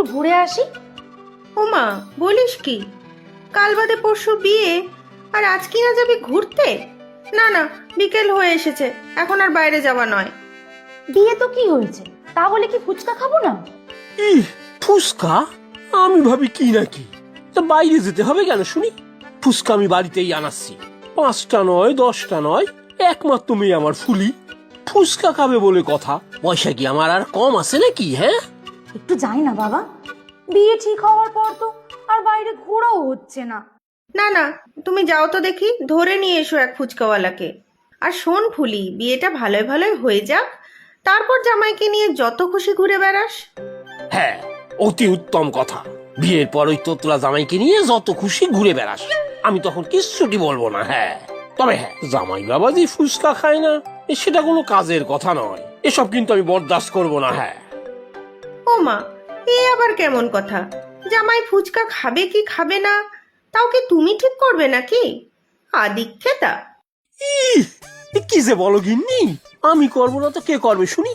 একটু ঘুরে আসি। ওমা, বলিস কি? কাল বাদে পরশু বিয়ে, আর আজ কি না যাবি ঘুরতে? না না, বিকেল হয়ে এসেছে, এখন আর বাইরে যাওয়া নয়। বিয়ে তো কি হয়েছে, তা বলে কি ফুচকা খাবো না? ফুচকা? আমি ভাবি কি নাকি, তা বাইরে যেতে হবে কেন শুনি? ফুচকা আমি বাড়িতেই আনাচ্ছি, 5টা নয় 10টা নয়, একমাত্র মেয়ে আমার ফুলি, ফুচকা খাবে বলে কথা। পয়সা কি আমার আর কম আছে নাকি? হ্যাঁ, একটু যাই না বাবা, বিয়ে ঠিক হওয়ার পর তো আর বাইরে ঘোরাও হচ্ছে না। না না, তুমি যাও তো দেখি, ধরে নিয়ে এসো এক ফুচকাওয়ালাকে। আর শোন ফুলি, বিয়েটা ভালোই ভালোই হয়ে যাক, তারপর জামাইকে নিয়ে যত খুশি ঘুরে বেড়াস। হ্যাঁ, অতি উত্তম কথা। বিয়ের পর ওই তোতলা জামাইকে নিয়ে যত খুশি ঘুরে বেড়াস, আমি তখন কিচ্ছুটি বলবো না। হ্যাঁ, তবে হ্যাঁ, জামাই বাবা যে ফুচকা খায় না, সেটা কোনো কাজের কথা নয়। এসব কিন্তু আমি বরদাস্ত করবো না। হ্যাঁ। ওমা, এ আবার কেমন কথা? জামাই ফুচকা খাবে কি খাবে না, তাও কি তুমি ঠিক করবে নাকি? আদিক্ষেতা। কি যে বলো গিন্নি, আমি করবো না তো কে করবে শুনি?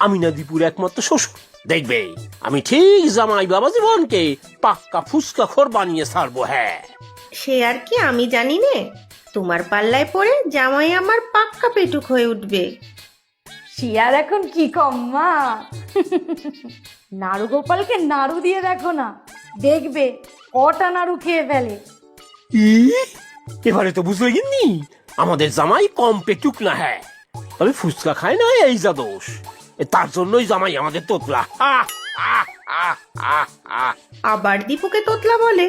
আমি না দীপুর একমাত্র শ্বশুর, দেখবে আমি ঠিক জামাই বাবা জীবনকে পাক্কা ফুচকা খোর বানিয়ে ছাড়বো। হ্যাঁ, সে আর কি আমি জানি নে, তোমার পাল্লায় পড়ে জামাই আমার পাক্কা পেটুক হয়ে উঠবে। শিয়ার এখন কি কম মা, নাড়ু গোপালকে নাড়ু দিয়ে দেখো না, দেখবে কটা নাড়ু খেয়ে ফেলে। এবারে তো বুঝলে গিন্নি, আমাদের জামাই কম পেটুক না। হ্যাঁ, তবে ফুচকা খায় না, এই যা দোষ। তার জন্যই জামাই আমাদের তোতলা। আবার দীপুকে তোতলা বলে?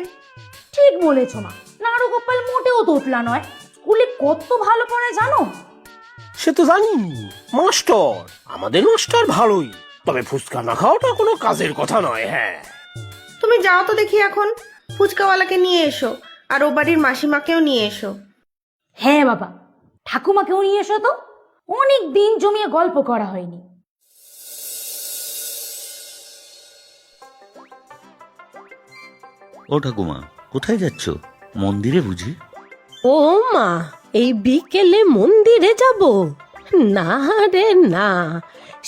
ঠিক বলেছো মা, নাড়ু গোপাল মোটেও তোতলা নয়, স্কুলে কত ভালো পড়ে জানো? সে তো জানি, মাস্টার, আমাদের মাস্টার ভালোই, তবে ফুচকা না খাওয়াটা কোনো কাজের কথা নয়। হ্যাঁ, তুমি যাও তো দেখি এখন, ফুচকাওয়ালাকে নিয়ে এসো, আর ও বাড়ির মাসিমাকেও নিয়ে এসো। হ্যাঁ বাবা, ঠাকুমাকেও নিয়ে এসো তো, অনেক দিন জমিয়ে গল্প করা হয়নি। ও ঠাকুমা, কোথায় যাচ্ছ? মন্দিরে বুঝি? ও মা, এই বিকেলে মন্দিরে যাব? না রে না,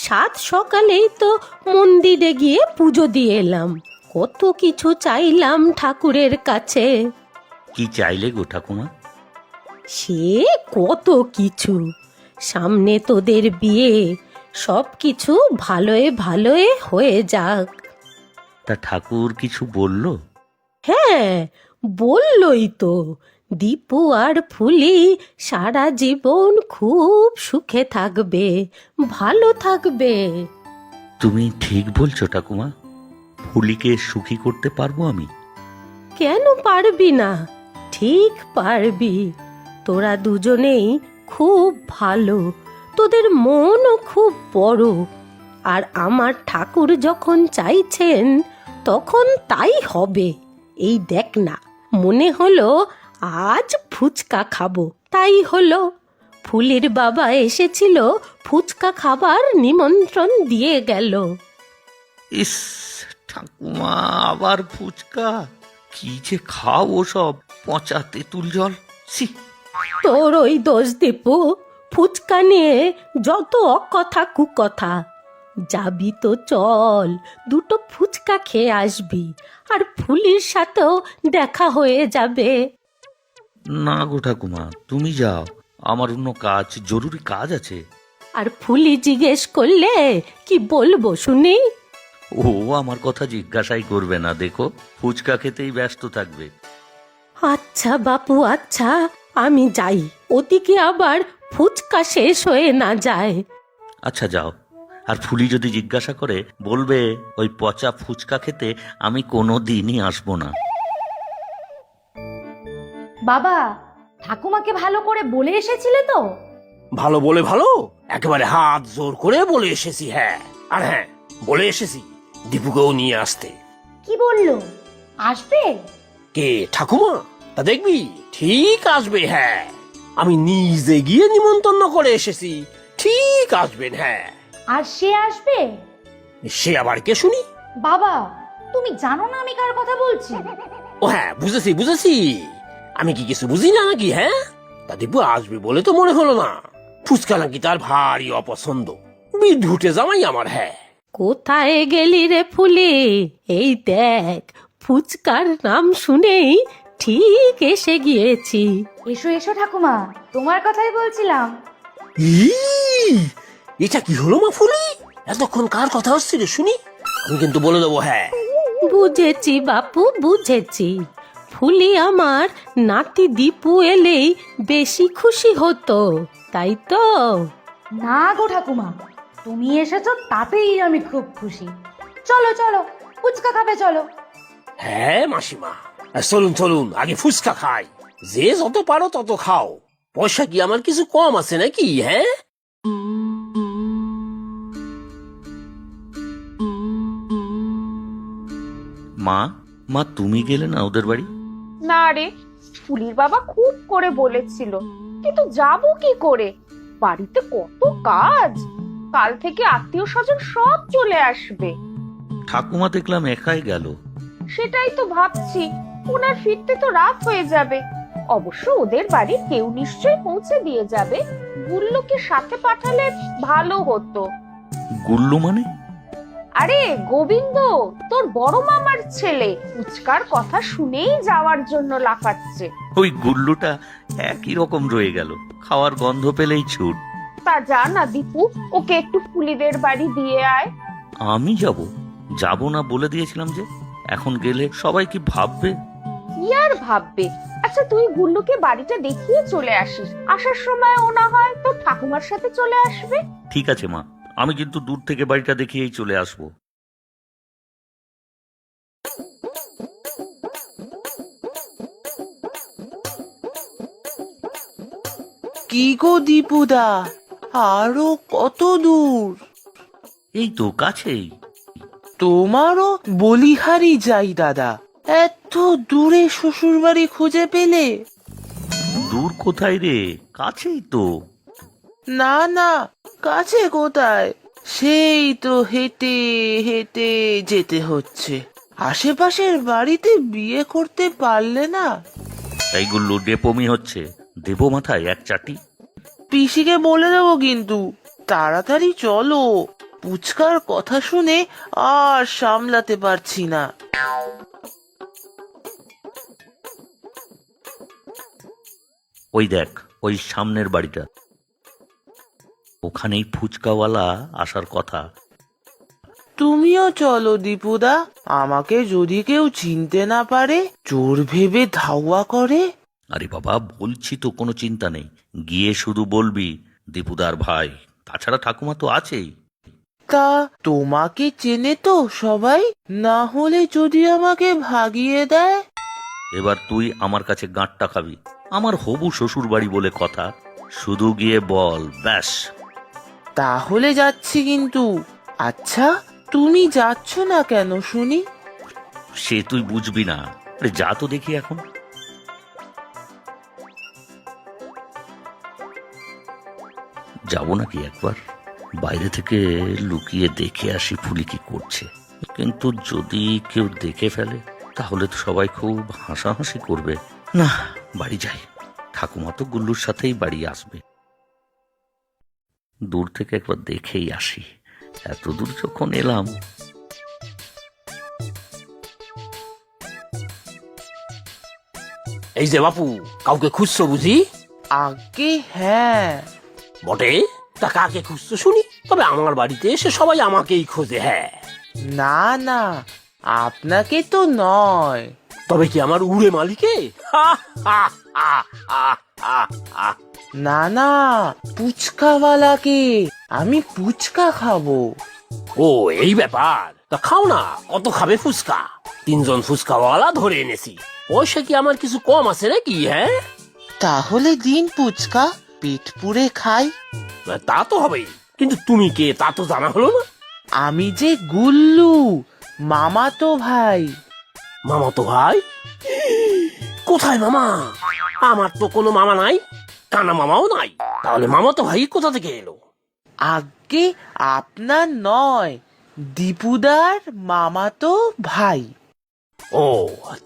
সাত সকালেই তো মন্দিরে গিয়ে পুজো দিয়ে এলাম। কত কিছু চাইলাম ঠাকুরের কাছে। কি চাইলে গো ঠাকুমা? সে কত কিছু, সামনে তোদের বিয়ে, সব কিছু ভালোয় ভালোয় হয়ে যাক। তা ঠাকুর কিছু বললো? হ্যাঁ, বললই তো, দীপু আর ফুলি সারা জীবন খুব সুখে থাকবে, ভালো থাকবে। তুমি ঠিক বলছো ঠাকুমা, ফুলিকে সুখী করতে পারবো আমি? কেন পারবি না? ঠিক পারবি। তোরা দুজনেই খুব ভালো, তোদের মনও খুব বড়, আর আমার ঠাকুর যখন চাইছেন তখন তাই হবে। এই দেখ না, মনে হলো আজ ফুচকা খাবো, তাই হলো। ফুলির বাবা এসেছিল, ফুচকা খাবার নিমন্ত্রণ দিয়ে গেল। ইস ঠাকুমা, আবার ফুচকা? কি যে খাও ওসব পচা তেঁতুল জল, ছি! তোর ওই দোষ দীপু, ফুচকা নিয়ে যত অকথা কুকথা। যাবি তো চল, দুটো ফুচকা খেয়ে আসবি, আর ফুলির সাথেও দেখা হয়ে যাবে। না গো ঠাকুমা, তুমি যাও, আমার অন্য কাজ, জরুরি কাজ আছে। আর ফুলি জিজ্ঞেস করলে কি বলবো শুনি? ও আমার কথা জিজ্ঞাসাই করবে না, দেখো ফুচকা খেতেই ব্যস্ত থাকবে। আচ্ছা বাপু, আচ্ছা, আমি যাই, ওদিকে আবার ফুচকা শেষ হয়ে না যায়। আচ্ছা যাও, আর ফুলি যদি জিজ্ঞাসা করে বলবে ওই পচা ফুচকা খেতে আমি কোনো দিনই আসবো না। বাবা, ঠাকুমাকে ভালো করে বলে এসেছিলে তো? ভালো বলে ভালো, একেবারে হাত জোর করে বলে এসেছি। হ্যাঁ, আর হ্যাঁ, বলে এসেছি দীপুকেও নিয়ে আসতে। কি বললো, আসবে? কে, ঠাকুমা? তা দেখবি ঠিক আসবে। হ্যাঁ, আমি নিজে গিয়ে নিমন্ত্রণ করে এসেছি, ঠিক আসবেন। হ্যাঁ, আর সে আসবে? সে আবার কে শুনি? বাবা, তুমি জানো না আমি কার কথা বলছি? ও হ্যাঁ, বুঝেছি বুঝেছি, আমি কি কিছু বুঝি না নাকি? হ্যাঁ, তা দীপু আসবে বলে তো মনে হলো না। ফুচকা নাকি তার ভারী অপছন্দ, বিধুটে জামাই আমার। হ্যাঁ, কোথায় গেলি রে ফুলি? এই দেখ, ফুচকার নাম শুনেই ঠিক এসে গিয়েছি। এসো এসো ঠাকুমা, তোমার কথাই বলছিলাম। এটা কি হলো মা ফুলি? এতক্ষণ কার কথা হচ্ছে রে শুনি? আমি কিন্তু বলে দেবো। হ্যাঁ, বুঝেছি বাপু, বুঝেছি। ফুলি আমার নাতি দীপু এলেই বেশি খুশি হতো, তাই তো? না গো ঠাকুমা, তুমি এসেছো তাতেই আমি খুব খুশি। চলো চলো, ফুচকা খাবে চলো। হ্যাঁ মাসিমা, চলুন চলুন, আগে ফুচকা খাই। যে যত পারো তত খাও। পয়সা কি আমার কিছু কম আছে নাকি? হ্যাঁ, মা, মা তুমি গেলে না ওদের বাড়ি? না রে, ফুলির বাবা খুব করে বলেছিল, কিন্তু যাব কি করে? বাড়িতে কত কাজ। কাল থেকে আত্মীয় স্বজন সব চলে আসবে। ঠাকুমা দেখলাম একাই গেল। সেটাই তো ভাবছি, ওনার ফিরতে তো রাত হয়ে যাবে। অবশ্য ওদের বাড়ি কেউ নিশ্চয়ই পৌঁছে দিয়ে যাবে। গুল্লুকে সাথে পাঠালে ভালো হতো। গুল্লু মানে? আরে গোবিন্দ, তোর বড় মামার ছেলে, ফুচকার কথা শুনেই যাওয়ার জন্য লাফাচ্ছে। ওই গুল্লুটা একই রকম রয়ে গেল, খাওয়ার গন্ধ পেলেই ছুট। তা যা না দীপু, ওকে একটু ফুলিদের বাড়ি দিয়ে আয়। আমি যাব না বলে দিয়েছিলাম যে। এখন গেলে সবাই কি ভাববে? কি আর ভাববে? আচ্ছা তুই গুল্লুকে বাড়িটা দেখিয়ে চলে আসিস। আসার সময় ও না হয় তোর ঠাকুমার সাথে চলে আসবে। ঠিক আছে মা, আমি কিন্তু দূর থেকে বাড়িটা দেখিয়েই চলে আসবো। কি গো দীপুদা, আরো কত দূর? এই তো কাছেই। তোমারও বলিহারি যাই দাদা, এত দূরে শ্বশুর বাড়ি খুঁজে পেলে? দূর কোথায় রে, কাছেই তো। না না, কাছে কোথায়, সেই তো হেঁটে হেঁটে যেতে হচ্ছে। আশেপাশের বাড়িতে বিয়ে করতে পারলে না? এই গুল্লু ডেপমি হচ্ছে, দেবো মাথায় এক চাটি। পিসিকে বলে দেবো কিন্তু। তাড়াতাড়ি চলো, পুচকার কথা শুনে আর সামলাতে পারছি না। ওই দেখ, ওই সামনের বাড়িটা, ওখানেই ফুচকাওয়ালা আসার কথা। তুমিও চলো দীপুদা, আমাকে যদি কেউ চিনতে না পারে, চোর ভেবে ধাওয়া করে। আরে বাবা, বলছি তো কোনো চিন্তা নেই, গিয়ে শুধু বলবি দীপুদার ভাই। তাছাড়া ঠাকুমা তো আছেই। তা তোমাকে চেনে তো সবাই? না হলে যদি আমাকে ভাগিয়ে দেয়? এবার তুই আমার কাছে গাঁটটা খাবি? আমার হবু শ্বশুর বাড়ি বলে কথা, শুধু গিয়ে বল ব্যাস। তাহলে যাচ্ছি কিন্তু। আচ্ছা, তুমি যাচ্ছ না কেন শুনি? সে তুই বুঝবি না। আরে যা তো দেখি এখন। যাব নাকি একবার বাইরে থেকে লুকিয়ে দেখে আসি ফুলি কি করছে। কিন্তু যদি কেউ দেখে ফেলে তাহলে তো সবাই খুব হাসাহাসি করবে। না, বাড়ি যাই। ঠাকুমা তো গুল্লুর সাথেই বাড়ি আসবে। দূর থেকে একবার দেখেই আসি। এত দূর যখন এলাম। এই যে বাপু, কাউকে খুঁজছো বুঝি? আগে হ্যাঁ। বটে, তা কাকে খুঁজছো শুনি? তবে আমার বাড়িতে এসে সবাই আমাকেই খোঁজে। হ্যাঁ, না না, আপনাকে তো নয়। তবে কি আমার উড়ে মালিকে? না না, পুচকাওয়ালাকে। আমি পুচকা খাবো। ও এই ব্যাপার, তা খাও না। কত খাবে ফুচকা? 3 জন ফুচকাওয়ালা ধরে এনেছি। পয়সা কি আমার কিছু কম আছে নাকি? হ্যাঁ, তাহলে দিন পুচকা, পেট পুড়ে খাই। তা তো হবেই, কিন্তু তুমি কে তা তো জানা হলো না। আমি যে গুল্লু, মামাতো ভাই। মামাতো ভাই? কোথায় মামা? আমার তো কোনো মামা নাই, কানা মামাও নাই। তাহলে মামাতো ভাই কোথা থেকে এলো? আগে আপনার নয়, দীপুদার মামাতো ভাই। ও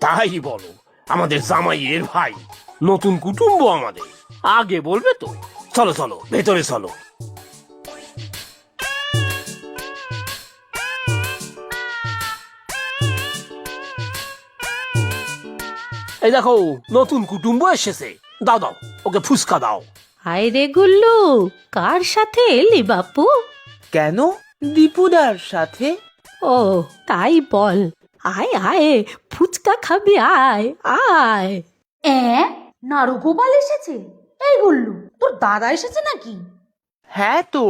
তাই বলো, আমাদের জামাইয়ের ভাই। নতুন কুটুম্ব আমাদের, আগে বলবে তো। চলো চলো, ভেতরে চলো। এই দেখো নতুন কুটুম্ব এসেছে, দাও দাও ওকে ফুসকা দাও। আয় রে গুল্লু, কার সাথে এলি বাপু? কেন দীপুদার সাথে? ও তাই বল। আয় আয়, ফুচকা খাবি, আয় আয়। নাড়ু গোপাল এসেছে? এই গুল্লু, তোর দাদা এসেছে নাকি? হ্যাঁ তো।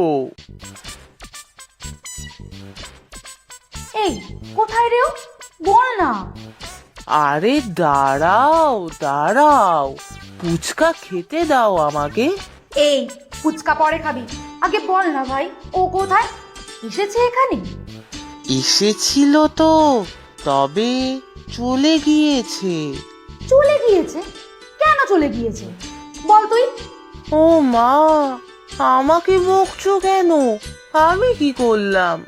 এই কোথায় রে ও? বল না। আরে দাঁড়াও দাঁড়াও, ফুচকা খেতে দাও আমাকে। এই ফুচকা পরে খাবি, আগে বল না ভাই, ও কোথায় এসেছে? এখানে এসেছিল তো, তবে চলে গিয়েছে। চলে গিয়েছে? কেন চলে গিয়েছে বল তুই? ও মা, আমাকে বকছো কেন? আমি কি করলাম?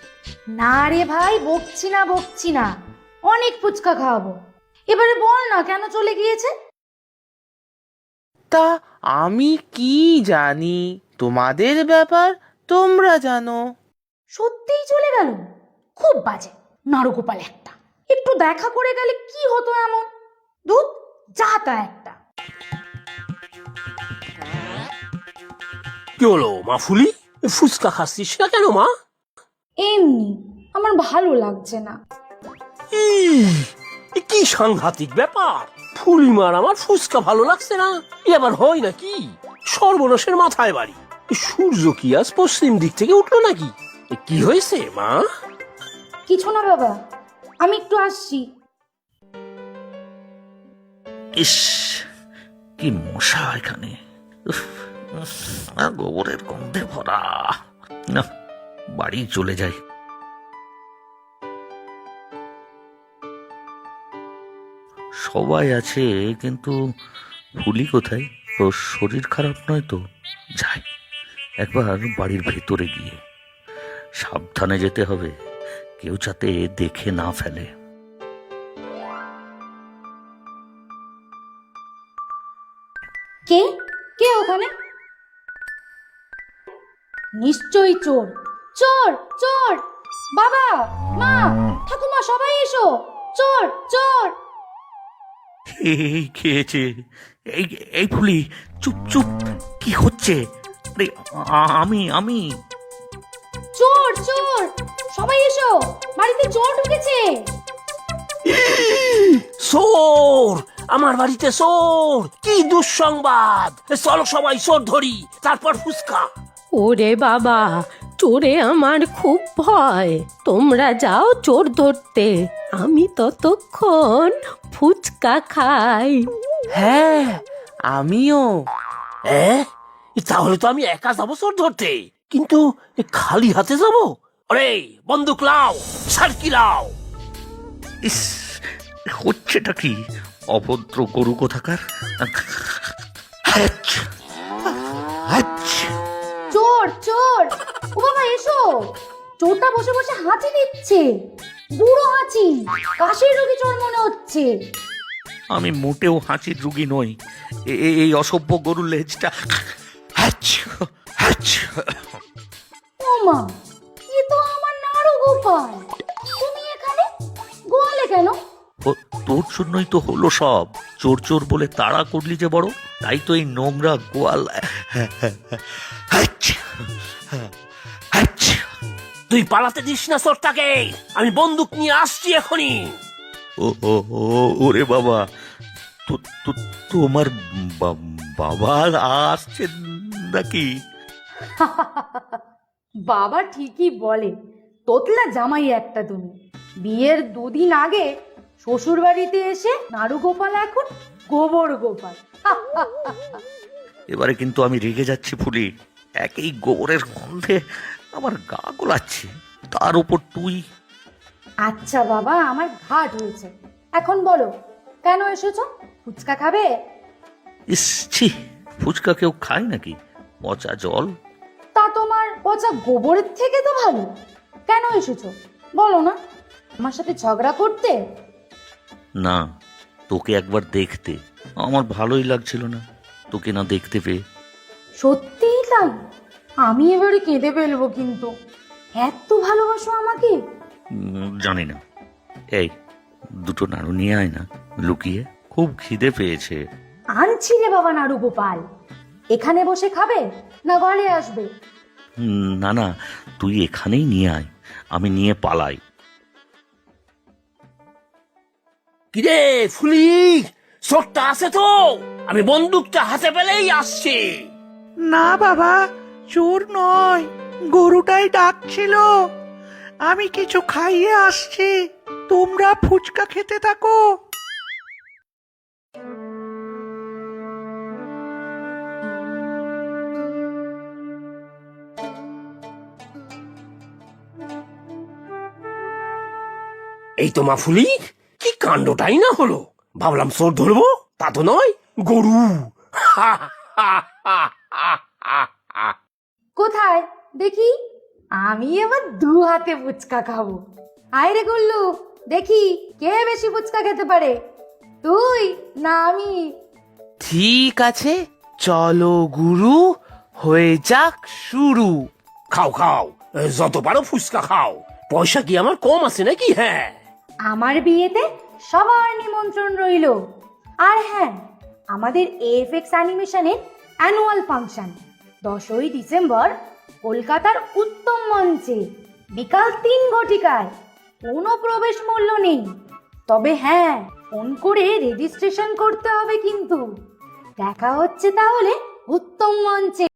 না রে ভাই, বকছি না, অনেক ফুচকা খাওয়াবো। এবারে বল না কেন চলে গিয়েছে? তা আমি কি জানি, তোমাদের ব্যাপার তোমরা জানো। সত্যিই চলে গেল? খুব বাজে নারুগোপাল একটা। একটু দেখা করে গেলে কি হতো এমন? দুধ যা তা একটা। কি হলো মা ফুলি, ফুচকা খাচ্ছিস না কেন মা? এমনি, আমার ভালো লাগছে না। কি সাংঘাতিক ব্যাপার, ফুলিমার আমার ফুচকা ভালো লাগছে না, এ আবার হয় নাকি? সর্বনাশের মাথায় বাড়ি, সূর্য কি আজ পশ্চিম দিক থেকে উঠলো নাকি? কি হয়েছে মা? কিছু না বাবা, আমি একটু আসছি। ইস, কি মশা এখানে! উফ, আর গোবরের গন্ধে ভরা। না, বাড়ি চলে যাই। সবাই আছে, কিন্তু ফুলি কোথায়? ওর শরীর খারাপ নয় তো? যাই একবার বাড়ির ভেতরে গিয়ে, সাবধানে যেতে হবে, কেউ যাতে দেখে না ফেলে। কে কে ওখানে? নিশ্চয়ই চোর, চোর চোর! বাবা, মা, ঠাকুমা, সবাই এসো! চোর চোর! এই খেয়েছে। এই এই ফুলি, চুপ চুপ, কি হচ্ছে? আরে, আমি চোর চোর! সবাই এসো, বাড়িতে চোর ঢুকেছে! চোর! আমার বাড়িতে চোর! কি দুঃসংবাদ! চলো সবাই চোর ধরি, তারপর ফুচকা। ওরে বাবা, চোরে আমার খুব ভয়। তোমরা যাও চোর ধরতে, আমি ততক্ষণ ফুচকা খাই। হ্যাঁ, আমিও। তাহলে তো আমি একা যাবো চোর ধরতে, কিন্তু খালি হাতে যাবো? আরে বন্দুক লাও, সার্কি লাও। ইস, হচ্ছেটা কি? অভদ্র গরু কোথাকার! হ্যাচ, হ্যাচ। চোর চোর! ও বাবা এসো! চোরটা বসে বসে হাঁচি দিচ্ছে, বুড়ো হাঁচি, কাশির রোগী চোর মনে হচ্ছে। আমি মোটেও হাঁচির রুগী নই। এই অসভ্য গরুর লেজটা। Hatch, hatch. ও মা, এ তো আমার নাড়ু গোপাল! তুমি এখানে গোয়ালে কেন? ও, তোর জন্যই তো হলো সব। চোর চোর বলে তাড়া করলি যে বড়, তাই তো এই নোংরা গোয়াল। হ্যাচ, হ্যাচ। তুই পালাতে দিস না চোরটাকে, আমি বন্দুক নিয়ে আসছি এখনই। ও ও ও, ওরে বাবা, তোমার বাবা আসছে নাকি? বাবা ঠিকই বলে, তোতলা জামাই একটা তুমি। বিয়ের দুদিন আগে শ্বশুর বাড়িতে এসে নাড়ু গোপাল এখন গোবর গোপাল। এবারে কিন্তু আমি রেগে যাচ্ছি ফুলি। একই গোবরের গন্ধে আমার গা গোলাচ্ছে, তার উপর তুই। আচ্ছা বাবা, আমার ঘাট হয়েছে, এখন বলো কেন এসেছো? ফুচকা খাবে? ইস ছি, ফুচকা কেউ খায় নাকি? পচা জল। তা তোমার পচা গোবরের থেকে তো ভালো। কেন এসেছো বলো না? আমার সাথে ঝগড়া করতে? না, তোকে একবার দেখতে আমার ভালোই লাগছিল না, তোকে না দেখতে পেয়ে। সত্যিই তাই? আমি এবারে কেঁদে ফেলবো কিন্তু। এত ভালোবাসো আমাকে? জানি না। এই দুটো নাড়ু নিয়ে আয় না, লুকিয়ে। খুব খিদে পেয়েছে। আনছি রে বাবা নাড়ু গোপাল। এখানে বসে খাবে না ঘরে আসবে? না না, তুই এখানেই নিয়ে আয়, আমি নিয়ে পালাই। কিরে ফুলি, চোরটা আছে তো? আমি বন্দুকটা হাতে পেলেই আসছি। না বাবা, চোর নয়, গরুটাই ডাকছিল। আমি কিছু খাইয়ে আসছি, তোমরা ফুচকা খেতে থাকো। এই তো মা ফুলি, কি কাণ্ডটাই না হলো। ভাবলাম চোর ধরবো, তা তো নয়, গরু। কোথায় দেখি? আমি এবার 2 হাতে ফুচকা খাবো। আয় রে গুল্লু, দেখি কে বেশি ফুচকা খেতে পারে, তুই না আমি? ঠিক আছে, চলো গুরু, হয়ে যাক শুরু। খাও খাও, যত পারো ফুচকা খাও। পয়সা কি আমার কম আছে নাকি? হ্যাঁ, আমার বিয়েতে সবার নিমন্ত্রণ রইল। আর হ্যাঁ, আমাদের এএফএক্স অ্যানিমেশনের অ্যানুয়াল ফাংশন 10ই ডিসেম্বর কলকাতার উত্তম মঞ্চে বিকাল 3 ঘটিকায়। কোনো প্রবেশ মূল্য নেই, তবে হ্যাঁ, ফোন করে রেজিস্ট্রেশন করতে হবে কিন্তু। দেখা হচ্ছে তাহলে উত্তম মঞ্চে।